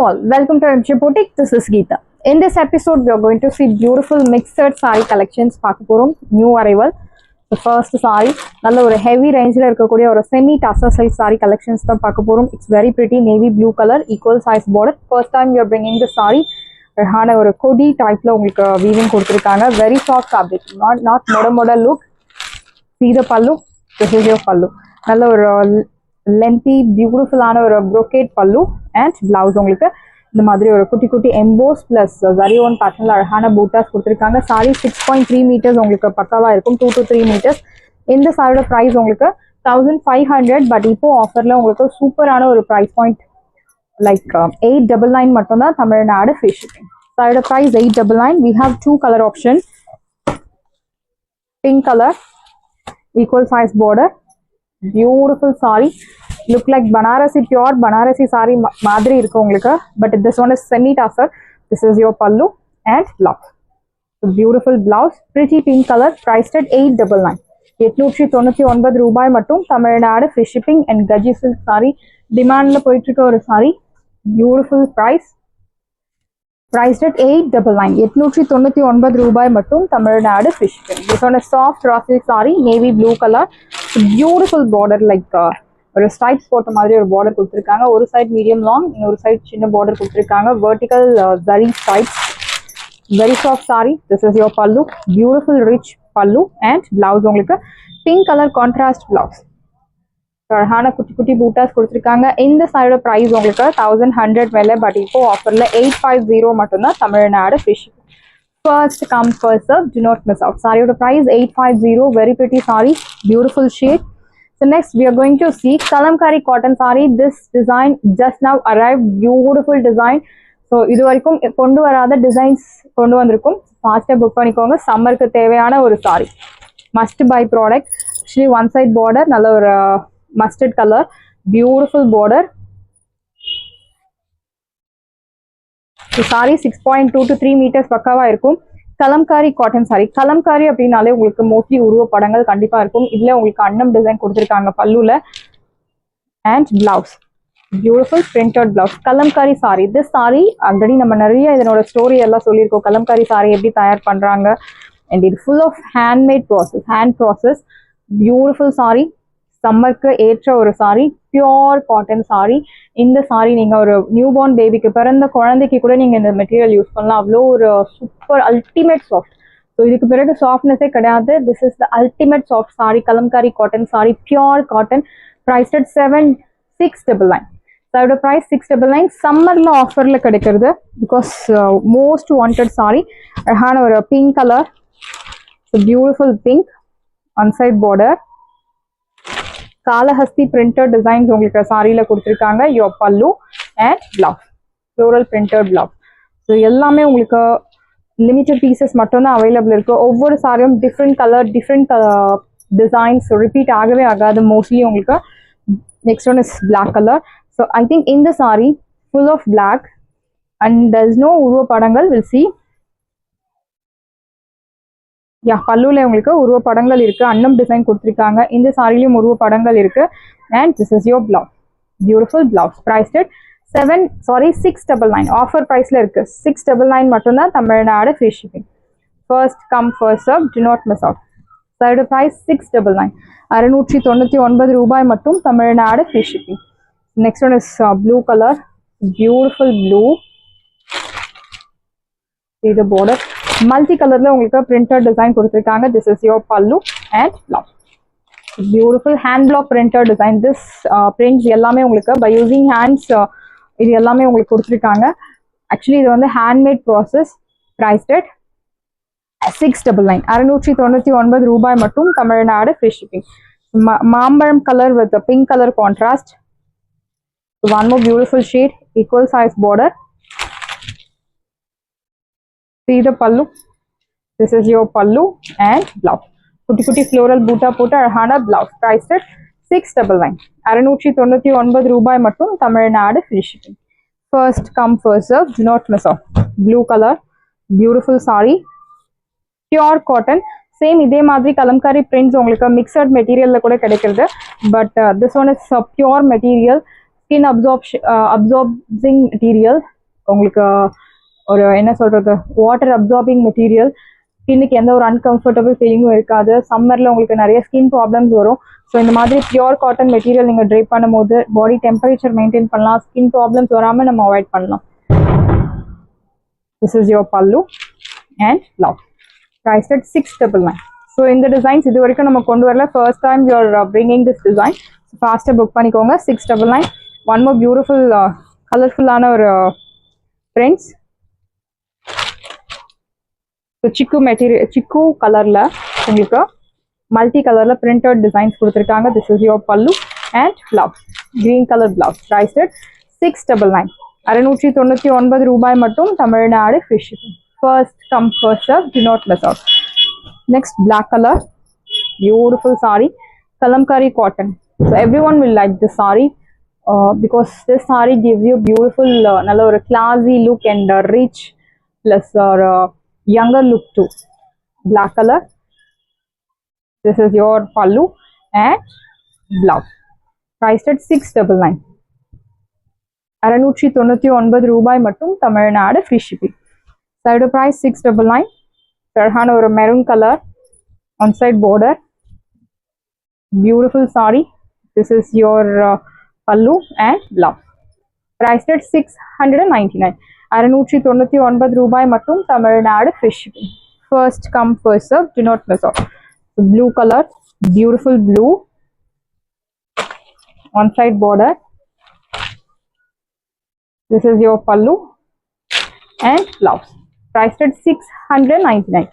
all, welcome to MJ Boutique. This is Geeta. In this episode, we are going to see beautiful mixed saree collections. New arrival. The first saree, a heavy range or semi tassel size saree collections. It's very pretty navy blue color, equal size border. First time we are bringing the saree. Or Kodi type weaving very soft fabric, not model look. See the pallu. This is your pallu. Lengthy beautiful brocade pallu and blouse உங்களுக்கு இந்த மாதிரி ஒரு குட்டி குட்டி emboss plus zari on patternல அழகான bootas கொடுத்திருக்காங்க. saree 6.3 meters உங்களுக்கு பக்காவா இருக்கும். 2 to 3 meters. இந்த சாரியோட price உங்களுக்கு 1500 but இப்போ ஆஃபர்ல உங்களுக்கு சூப்பரான ஒரு price point like 899 மட்டும் தான் தமிழ்நாடு free shipping. சாரியோட price 899. we have two color option. Pink color, equal size border. Beautiful saree, look like Banarasi, pure Banarasi saree madri irukku ungalku, but this one is semi tassel. This is your pallu and blouse. So beautiful blouse, pretty pink color, priced at 899. 899 ரூபாய் மட்டும் Tamil Nadu free shipping and Gaji silk saree demand la போயிட்டு இருக்க ஒரு saree. Beautiful price, priced at 899. 899 ரூபாய் மட்டும் Tamil Nadu free shipping. This one is soft raw silk saree, navy blue color. Beautiful border like ஒரு stripes போட்ட மாதிரி ஒரு border கொடுத்திருக்காங்க. ஒரு side medium long, இன்னொரு side சின்ன border கொடுத்திருக்காங்க. Vertical zari stripes. Very soft saree. This is your pallu. Beautiful rich pallu and blouse உங்களுக்கு pink color contrast blouse. அழகான குட்டி குட்டி bootas கொடுத்திருக்காங்க. இந்த சாரியோட price உங்களுக்கு 1100 மேல, பட் இப்போ ஆஃபர்ல 850 மட்டும் தான் Tamil Nadu free shipping. First come first serve, do not miss out. Saree oda price 850, very pretty saree, beautiful shade. So next we are going to see kalamkari cotton saree. This design just now arrived, beautiful design. So idu varaikum kondu varada designs kondu vandirukum. Fast book panikonga, summer ku thevayana oru saree, must buy product. Actually one side border nalla or mustard color, beautiful border. So saree 6.2 to 3 meters பக்காவா இருக்கும். Kalamkari cotton saree. Kalamkari அப்படினாலே உங்களுக்கு mostly உருவ படங்கள் கண்டிப்பா இருக்கும். இதுல உங்களுக்கு அன்னம் டிசைன் கொடுத்திருக்காங்க பல்லுல and blouse. Beautiful printed blouse. Kalamkari saree. This saree already நம்ம நிறைய இதனோட ஸ்டோரி எல்லாம் சொல்லியிருக்கோம். கலம்காரி saree எப்படி தயார் பண்றாங்க and it full of handmade process, hand process. Beautiful saree. சம்மருக்கு ஏற்ற ஒரு saree, பியூர் காட்டன் saree. இந்த saree நீங்க ஒரு நியூ பார்ன் பேபிக்கு, பிறந்த குழந்தைக்கு கூட நீங்க இந்த மெட்டீரியல் யூஸ் பண்ணலாம். அவ்வளோ ஒரு சூப்பர் அல்டிமேட் சாஃப்ட். ஸோ இதுக்கு பிறகு சாஃப்ட்னஸே கிடையாது. This is the ultimate soft saree, Kalamkari cotton saree, pure cotton, priced at 7699. அதோட price 699. சம்மர்ல ஆஃபர்ல கிடைக்கிறது பிகாஸ் மோஸ்ட் வாண்டட் saree. அழகான ஒரு pink colour, beautiful pink, one side border, Kalahasti printed designs உங்களுக்கு சாரியில கொடுத்திருக்காங்க. your pallu and blouse, floral printed blouse. So எல்லாமே உங்களுக்கு லிமிட்டட் பீசஸ் மட்டும் தான் அவைலபிள் இருக்கு. ஒவ்வொரு சாரியும் different colour, different designs, repeat ஆகவே ஆகாது மோஸ்ட்லி உங்களுக்கு. Next one is black colour. So I think இந்த sari full of black and there is no உருவ படங்கள். Will see. பல்லுல உங்களுக்கு உருவ படங்கள் இருக்கு, அன்னம் டிசைன் கொடுத்திருக்காங்க. இந்த சாரிலையும் உருவ படங்கள் இருக்கு. and this is your blouse, beautiful blouse, priced at 699. Offer பிரைஸ்ல இருக்கு. 699 மட்டும் தான் Tamil Nadu free shipping. first come first serve, do not miss out. third price 699. 699 ரூபாய் மட்டும் Tamil Nadu free shipping. next one is blue color, beautiful blue. see the border, multi கலர்ல உங்களுக்கு printed design கொடுத்திருக்காங்க. this is your pallu and blouse. beautiful hand block printed design. this prints எல்லாமே உங்களுக்கு by using hands, இது எல்லாமே உங்களுக்கு கொடுத்திருக்காங்க. actually இது வந்து handmade process, priced at 699. 699 ரூபாய் மட்டும் தமிழ்நாடு free shipping. மாம்பழம் colour with the pink color contrast. one more beautiful shade, equal size border. see the pallu. this is your pallu and blouse. குட்டி குட்டி floral பூட்டா போட்டு அழகான blouse, priced at 699. 699 ரூபாய் மட்டும் Tamil Nadu free shipping. first come first serve, do not miss out. blue color, beautiful saree, pure cotton. Same இதே மாதிரி Kalamkari prints உங்களுக்கு mixed மெட்டீரியல்ல கூட கிடைக்கிறது. But this one is pure material, skin absorbing material. உங்களுக்கு ஒரு என்ன சொல்கிறது வாட்டர் அப்சார்பிங் மெட்டீரியல். ஸ்கின்னுக்கு எந்த ஒரு அன்கம்ஃபர்டபுள் ஃபீலிங்கும் இருக்காது. சம்மரில் உங்களுக்கு நிறைய ஸ்கின் ப்ராப்ளம்ஸ் வரும். ஸோ இந்த மாதிரி பியூர் காட்டன் மெட்டீரியல் நீங்கள் ட்ரை பண்ணும்போது பாடி டெம்பரேச்சர் மெயின்டைன் பண்ணலாம், ஸ்கின் ப்ராப்ளம்ஸ் வராமல் நம்ம அவாய்ட் பண்ணலாம். This is your pallu and blouse. Price at 699. So இந்த டிசைன்ஸ் இது வரைக்கும் நம்ம கொண்டு வரல, first time you are bringing this design. ஃபாஸ்ட்டாக புக் பண்ணிக்கோங்க. 699. ஒன் மோர் பியூட்டிஃபுல் கலர்ஃபுல்லான ஒரு பிரிண்ட்ஸ். சிக்கு மெட்டீரியல், சிக்கு கலரில் உங்களுக்கு மல்டி கலரில் பிரிண்டட் டிசைன்ஸ் கொடுத்துருக்காங்க. This is your pallu and blouse. Green colour blouse. Price at 699. 699 ரூபாய் மட்டும். Tamil Nadu free shipping. First come first serve, do not miss out. Next, black color, beautiful saree, kalamkari cotton. So everyone will like this saree because this saree gives you beautiful, nalla or classy look and rich plus or younger look too. Black color. This is your pallu and blouse. Priced at 699. 699 ரூபாய் மட்டும். Tamil Nadu free shipping. Side price 699. Sarhana or a maroon color on side border, beautiful saree. This is your pallu and blouse. Priced at 699. 699 ரூபாய் மட்டும். Tamil Nadu free shipping. First come first serve, do not miss out. Blue color, beautiful blue on side border. This is your pallu and blouse. Priced at 699.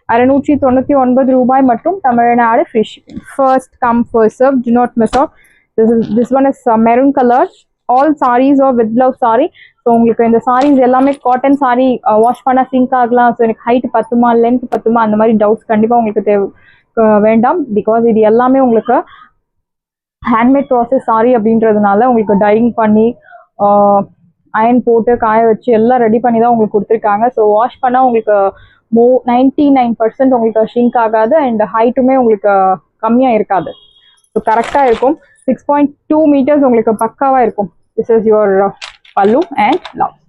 699 ரூபாய் மட்டும். Tamil Nadu free shipping. First come first serve, do not miss out. This one is maroon color. All sarees are with blouse saree. So உங்களுக்கு இந்த sarees எல்லாமே cotton saree wash பண்ணால் sink ஆகலாம். So எனக்கு height பத்துமா length பத்துமா அந்த மாதிரி டவுட்ஸ் கண்டிப்பாக உங்களுக்கு வேண்டாம். பிகாஸ் இது எல்லாமே உங்களுக்கு ஹேண்ட்மேட் ப்ராசஸ் saree அப்படின்றதுனால உங்களுக்கு டையிங் பண்ணி அயன் போட்டு காய வச்சு எல்லாம் ரெடி பண்ணி தான் உங்களுக்கு கொடுத்துருக்காங்க. ஸோ வாஷ் பண்ணால் உங்களுக்கு 99% உங்களுக்கு ஷிங்க் ஆகாது அண்ட் ஹைட்டுமே உங்களுக்கு கம்மியாக இருக்காது. ஸோ கரெக்டாக இருக்கும். 6.2 meters உங்களுக்கு பக்காவாக இருக்கும். This is your pallu and blouse.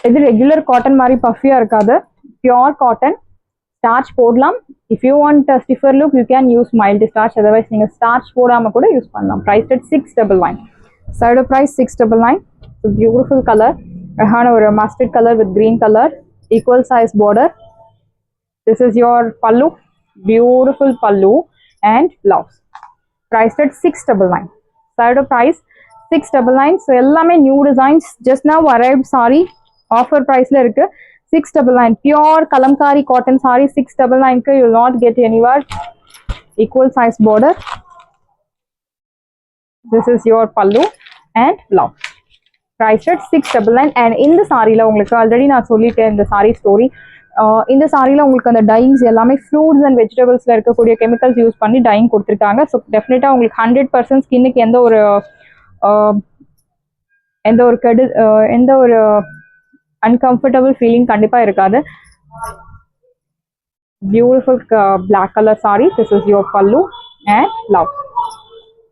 இது ரெகுலர் காட்டன் மாதிரி பஃபியாக இருக்காது. Pure cotton. ஸ்டார்ச் போடலாம். If you want stiffer look you can use mild starch. Otherwise நீங்கள் ஸ்டார்ச் போடாமல் கூட யூஸ் பண்ணலாம். Price at 699. Side price 699. Beautiful color. Rahana or a mustard color with green color. Equal size border. This is your pallu. Beautiful pallu and blouse. Priced at 699. Side price 699. So ellame new designs. Just now arrived saree. Offer price la irukku. 699. Pure kalamkari cotton saree. 699 you will not get anywhere. Equal size border. This is your pallu and blouse. Price at 699. and இந்த சாரியில் உங்களுக்கு already நான் சொல்லிட்டேன் இந்த sorry story. இந்த சாரியில் உங்களுக்கு அந்த டையிங்ஸ் எல்லாமே ஃப்ரூட்ஸ் அண்ட் வெஜிடபிள்ஸில் இருக்கக்கூடிய கெமிக்கல்ஸ் யூஸ் பண்ணி டையிங் கொடுத்துருக்காங்க. ஸோ டெஃபினட்டாக உங்களுக்கு 100% ஸ்கின்னுக்கு எந்த ஒரு அன்கம்ஃபர்டபுள் ஃபீலிங் கண்டிப்பாக இருக்காது. Beautiful black colour sari. This is your pallu and blouse.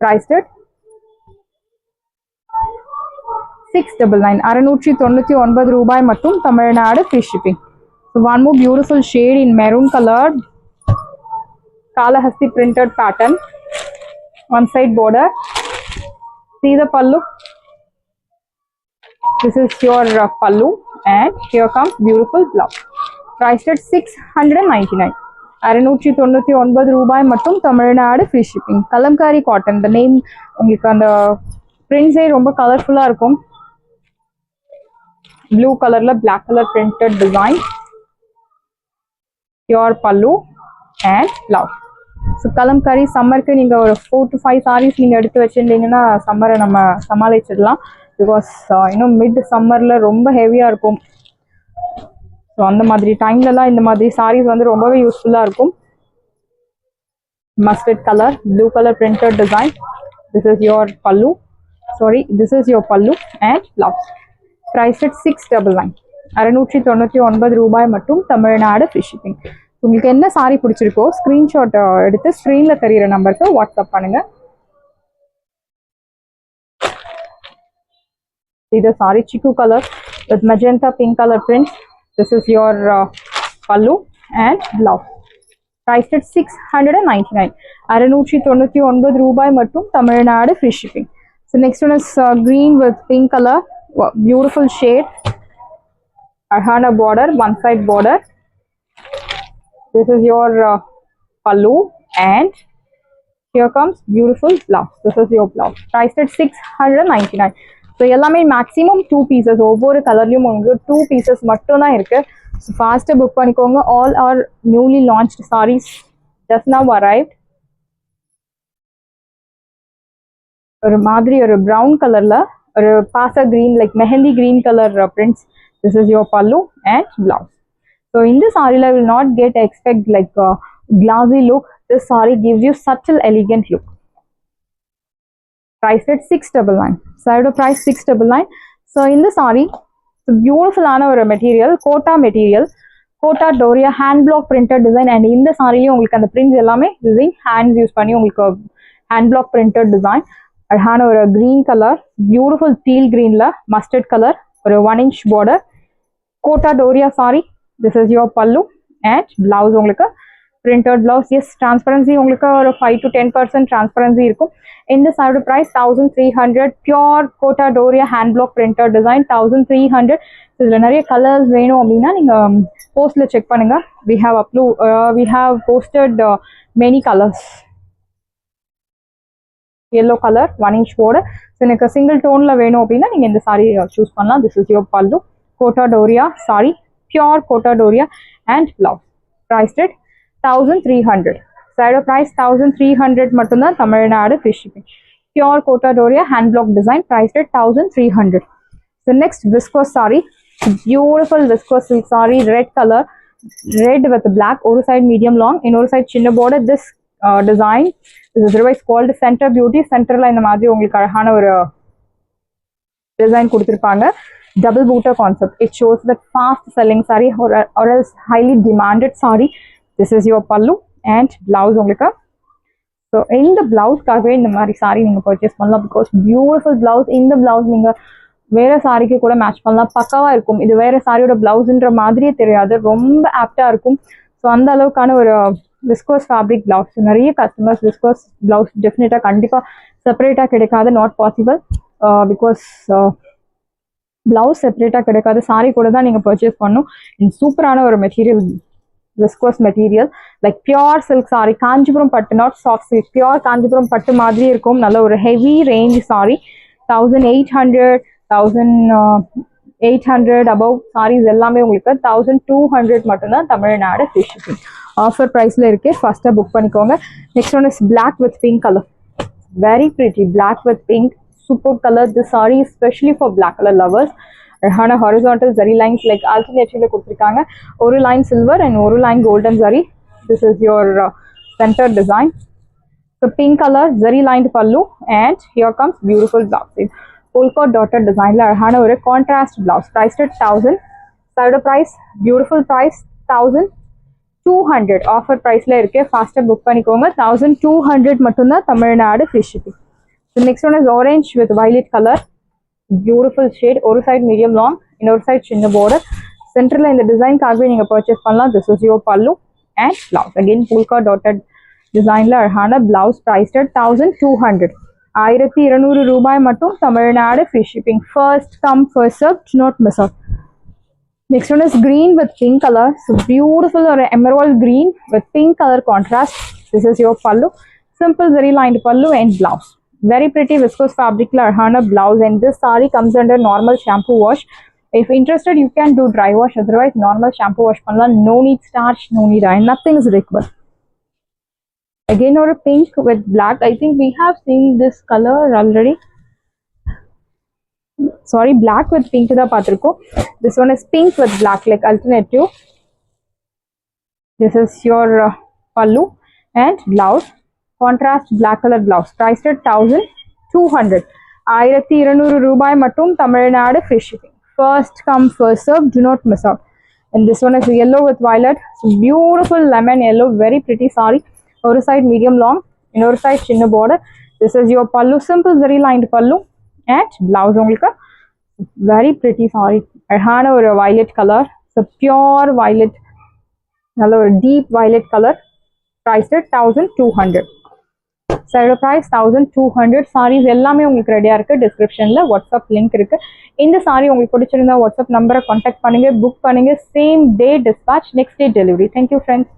Priced at 699. 699 ரூபாய் மட்டும். Tamil Nadu free shipping. So one more beautiful shade in maroon color. Kalahasti printed pattern. One side border. See the pallu. This is your pallu and here comes beautiful blouse. Priced at 699. 699 ரூபாய் மட்டும். Tamil Nadu free shipping. Kalamkari cotton. The name உங்களுக்கு அந்த பிரிண்ட்ஸே ரொம்ப கலர்ஃபுல்லாக இருக்கும். Blue கலரில் black colour printed design. Pure pallu and blouse. So Kalamkari சம்மருக்கு நீங்கள் ஒரு 4 to 5 sarees நீங்கள் எடுத்து வச்சுருந்தீங்கன்னா சம்மரை நம்ம சமாளிச்சிடலாம். பிகாஸ் இன்னும் மிட் சம்மரில் ரொம்ப ஹெவியாக இருக்கும். ஸோ அந்த மாதிரி டைம்லலாம் இந்த மாதிரி sarees வந்து ரொம்பவே யூஸ்ஃபுல்லாக இருக்கும். Mustard colour, blue colour printed design. This is your pallu. Sorry, this is your pallu and blouse. Priced at 699. 699 ரூபாய் மட்டும். Tamil Nadu free shipping. உங்களுக்கு என்ன சாரி பிடிச்சிருக்கோ ஸ்க்ரீன்ஷாட் எடுத்து ஸ்க்ரீனில் தெரிகிற நம்பருக்கு வாட்ஸ்அப் பண்ணுங்கள். See the saree chiku color with magenta pink color print. This is your pallu and blouse. Priced at 699. 699 ரூபாய் மட்டும் Tamil Nadu free shipping. So next one is green with pink color. Wow, beautiful shade. Arhana border, one side border. This is your pallu and here comes beautiful blouse. This is your blouse. Priced at 699. So எல்லாமே maximum 2 pieces. ஒவ்வொரு கலர்லயும் உங்களுக்கு 2 pieces மட்டும் தான் இருக்கு. So fast book பண்ணிக்கோங்க. All are newly launched sarees just now arrived. ஒரு மாதிரி ஒரு brown கலர்ல ஒரு pasa green like mehendi green color prints. This is your pallu and blouse. So in this saree I will not expect like a glossy look. This saree gives you subtle elegant look. Priced at 699. So I have to price 699. So in the saree, it's a beautiful material, Kota material, Kota Doria hand block printed design, and in the saree உங்களுக்கு அந்த prints எல்லாமே using hands use பண்ணி உங்களுக்கு hand block printed design. அழகான ஒரு green color, beautiful teal green la mustard color, ஒரு 1 inch border, Kota Doria saree. This is your pallu and blouse உங்களுக்கு printed blouse. Yes, transparency உங்களுக்கு ஒரு 5 to 10% transparency இருக்கும். In this I have to price 1300. Pure Kota Doria hand block printed design 1300. இதுல நிறைய colours வேணும் அப்படின்னா நீங்க போஸ்ட்ல செக் பண்ணுங்க. We have posted many colors. Yellow color 1 inch border. So எனக்கு single tone ல வேணும் அப்படின்னா நீங்க இந்த saree choose பண்ணலாம். This is your pallu, Kota Doria saree, pure Kota Doria and blouse. Priced at 1300. Side of price 1300 மட்டும் தான் Tamil Nadu free shipping. Pure Kota Doria hand block design priced at 1300. So next viscose saree, beautiful viscose silk saree, red color, red with black, ஒரு side medium long, இன்னொரு side சின்ன border. This design is otherwise called center beauty. Centerல இந்த மாதிரி உங்களுக்கு அழகான ஒரு design கொடுத்திருப்பாங்க. Double booter concept. It shows that fast selling saree or else highly demanded saree. This is your pallu and blouse உங்களுக்கு. So இந்த பிளவுஸ்க்காகவே இந்த மாதிரி saree நீங்க purchase பண்ணலாம் because beautiful blouse. இந்த blouse நீங்க வேற சாரிக்கு கூட மேட்ச் பண்ணலாம், பக்காவா இருக்கும். இது வேற சாரியோட பிளவுஸ்ன்ற மாதிரியே தெரியாது, ரொம்ப ஆப்டா இருக்கும். ஸோ அந்த அளவுக்கான ஒரு விஸ்கோஸ் ஃபேப்ரிக் பிளவுஸ். நிறைய கஸ்டமர்ஸ் விஸ்கோஸ் பிளவுஸ் டெஃபினட்டா கண்டிப்பா செப்பரேட்டா கிடைக்காது, நாட் பாசிபிள். பிகாஸ் பிளவுஸ் செப்பரேட்டா கிடைக்காது, சாரி கூட தான் நீங்க பர்ச்சேஸ் பண்ணணும். சூப்பரான ஒரு material, viscose material like pure silk saree, Kanjipuram pattu, not soft silk, pure Kanjipuram pattu மாதிரி இருக்கும். நல்ல ஒரு heavy range saree, 1800 1800 above sarees எல்லாமே உங்களுக்கு 1200 மட்டும் தான் தமிழ்நாடு free shipping. ஆஃபர் பிரைஸ்ல இருக்கு, ஃபாஸ்டா புக் பண்ணிக்கோங்க. Next one is black with pink color, very pretty black with pink, super color. This saree especially for black color lovers. அழகான horizontal zari lines like alternatively கொடுத்திருக்காங்க. ஒரு line silver and ஒரு line golden zari. This is your center design. So pink color zari lined pallu and here comes beautiful blouse. Polka dotted design la அழகான ஒரு contrast blouse. Priced at 1000. Side price beautiful price 1200. Offer price la இருக்கு, faster book பண்ணிக்கோங்க. 1200 மட்டும் தான் Tamil Nadu free shipping. The next one is orange with violet color. Beautiful shade, ஒரு side medium long, இன்னொரு side சின்ன border. Centerல இந்த டிசைன்காகவே நீங்க purchase பண்ணலாம். This is your pallu and blouse. Again polka dotted designல அழகான blouse priced at 1200. 1200 ரூபாய் மட்டும் Tamil Nadu free shipping. First come first serve, do not miss out. Next one is green with pink color. So beautiful or emerald green with pink color contrast. This is your pallu, simple zari lined pallu and blouse. Very pretty viscose fabric la arhana blouse, and this saree comes under normal shampoo wash. If interested you can do dry wash, otherwise normal shampoo wash pannalam. No need starch, no need iron, nothing is required. Again or a pink with black. I think we have seen this color already. Sorry, black with pink da paathirukkom. This one is pink with black like alternative. This is your pallu and blouse. Contrast black color blouse priced at 1200. 1200 ரூபாய் மட்டும் Tamil Nadu free shipping. First come first serve, do not miss out. And this one is yellow with violet. So beautiful lemon yellow, very pretty saree. ஒரு side medium long, இன்னொரு side சின்ன border. This is your pallu, simple zari lined pallu and blouse உங்களுக்கு very pretty sorry. அழகான ஒரு violet colour. Pure violet, நல்ல ஒரு deep violet colour. Price 1200. சாரியோட price 1200. Saris எல்லாமே உங்களுக்கு ரெடியாக இருக்குது. டிஸ்கிரிப்ஷனில் வாட்ஸ்அப் லிங்க் இருக்குது. இந்த சாரி உங்களுக்கு பிடிச்சிருந்தா வாட்ஸ்அப் நம்பரை கான்டாக்ட் பண்ணுங்கள், புக் பண்ணுங்கள். Same day dispatch, next day delivery. Thank you friends.